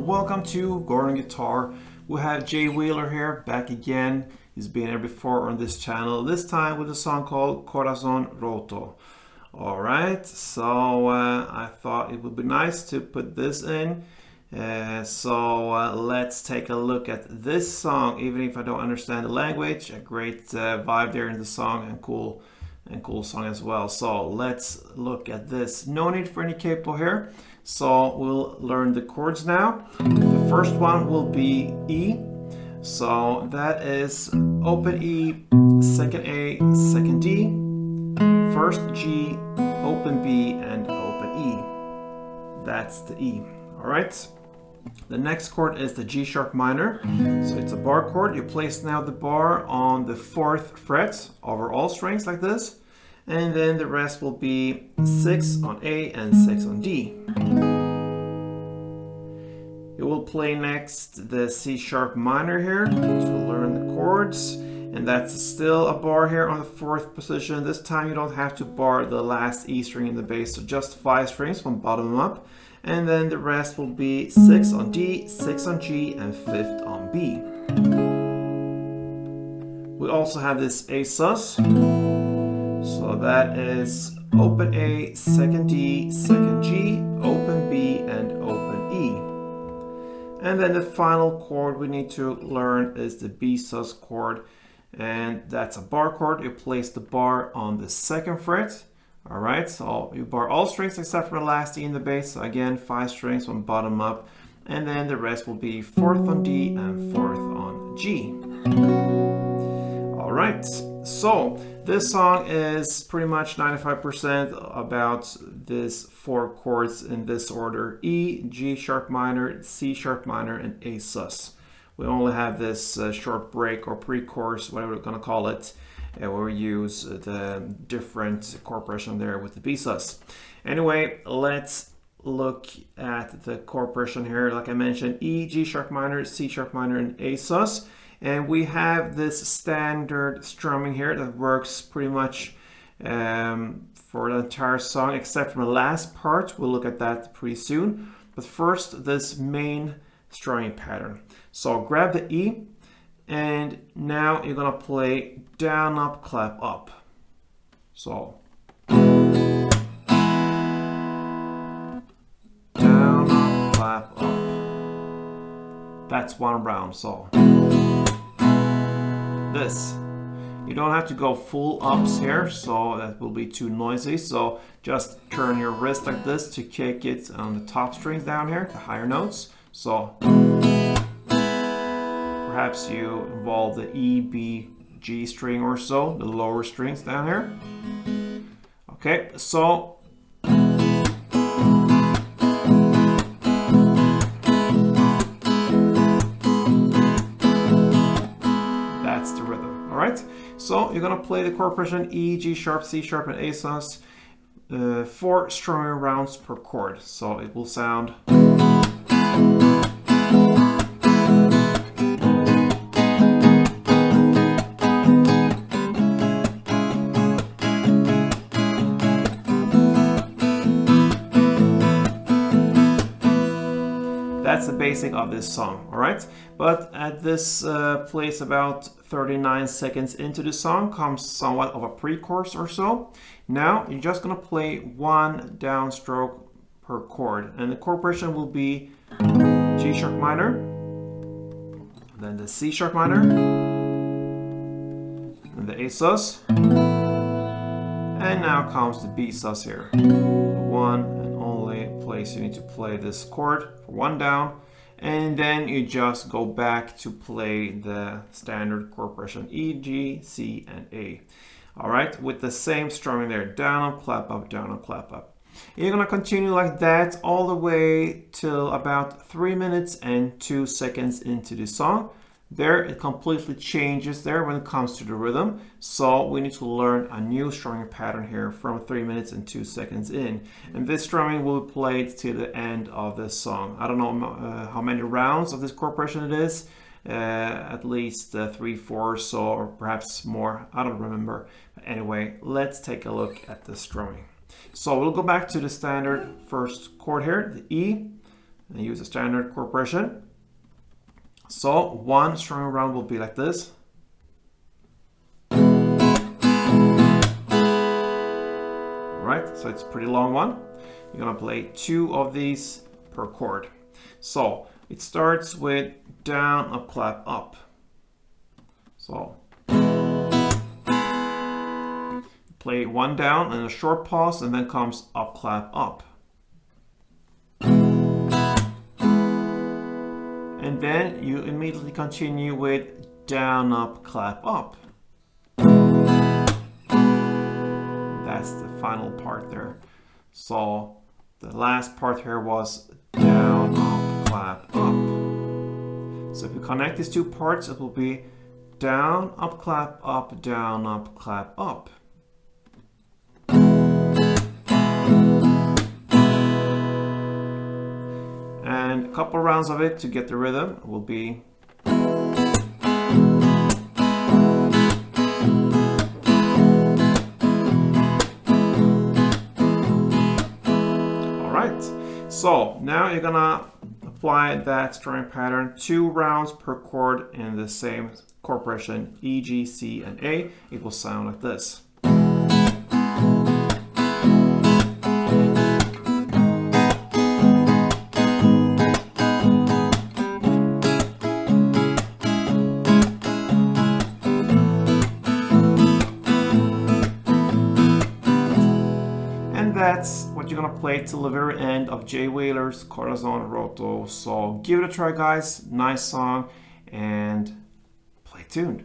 welcome to Gordon Guitar. We have Jay Wheeler here, back again. He's been here before on this channel, this time with a song called Corazón Roto. Alright, so I thought it would be nice to put this in. Let's take a look at this song, even if I don't understand the language. A great vibe there in the song, and cool song as well. So let's look at this. No need for any capo here. So we'll learn the chords now. The first one will be E. So that is open E, second A, second D, first G, open B, and open E. That's the E. All right. The next chord is the G sharp minor. So it's a bar chord. You place now the bar on the 4th fret over all strings like this. And then the rest will be 6 on A and 6 on D. You will play next the C sharp minor here to learn the chords. And that's still a bar here on the 4th position. This time you don't have to bar the last E string in the bass, so just 5 strings from bottom up. And then the rest will be 6 on D, 6 on G, and 5th on B. We also have this A sus. So that is open A, second D, second G, open B, and open E. And then the final chord we need to learn is the B sus chord. And that's a bar chord. You place the bar on the 2nd fret. All right, so you bar all strings except for the last E in the bass. So again, 5 strings from bottom up. And then the rest will be 4th on D and 4th on G. All right, so this song is pretty much 95% about these 4 chords in this order: E, G sharp minor, C sharp minor, and A sus. We only have this short break or pre-chorus, whatever we're gonna call it, where we use the different chord progression there with the B sus. Anyway, let's look at the chord progression here. Like I mentioned, E, G sharp minor, C sharp minor, and A sus. And we have this standard strumming here that works pretty much for the entire song, except for the last part. We'll look at that pretty soon. But first, this main strumming pattern. So grab the E, and now you're gonna play down, up, clap, up. So down, up, clap, up. That's one round. So this, you don't have to go full ups here, so that will be too noisy. So just turn your wrist like this to kick it on the top strings down here, the higher notes. So perhaps you involve the E, B, G string or so, the lower strings down here. Okay, so that's the rhythm. All right, so you're gonna play the chord progression E, G sharp, C sharp, and A sus, 4 strumming rounds per chord. So it will sound. That's the basic of this song, all right? But at this place, about 39 seconds into the song, comes somewhat of a pre-chorus or so. Now you're just gonna play 1 downstroke per chord, and the chord progression will be G sharp minor, then the C sharp minor, and the A sus, and now comes the B sus here. The one and only place you need to play this chord for 1 down, and then you just go back to play the standard chord progression E, G, C, and A. All right, with the same strumming there, down, up, clap, up, down, up, clap, up. You're gonna continue like that all the way till about 3 minutes and 2 seconds into the song. There, it completely changes there when it comes to the rhythm. So we need to learn a new strumming pattern here from 3 minutes and 2 seconds in. And this strumming will be played till the end of this song. I don't know how many rounds of this chord progression it is. At least 3, 4 or so, or perhaps more. I don't remember. But anyway, let's take a look at the strumming. So we'll go back to the standard first chord here, the E. and use a standard chord progression. So one string around will be like this. Right, so it's a pretty long one. You're gonna play 2 of these per chord. So it starts with down, up, clap, up. So play 1 down and a short pause, and then comes up, clap, up. And then you immediately continue with down, up, clap, up. That's the final part there. So the last part here was down, up, clap, up. So if we connect these 2 parts, it will be down, up, clap, up, down, up, clap, up. And a couple rounds of it to get the rhythm will be. Alright, so now you're gonna apply that strumming pattern 2 rounds per chord in the same chord progression, E, G, C, and A. It will sound like this. That's what you're gonna play till the very end of Jay Whaler's Corazón Roto. So give it a try, guys. Nice song, and play tuned.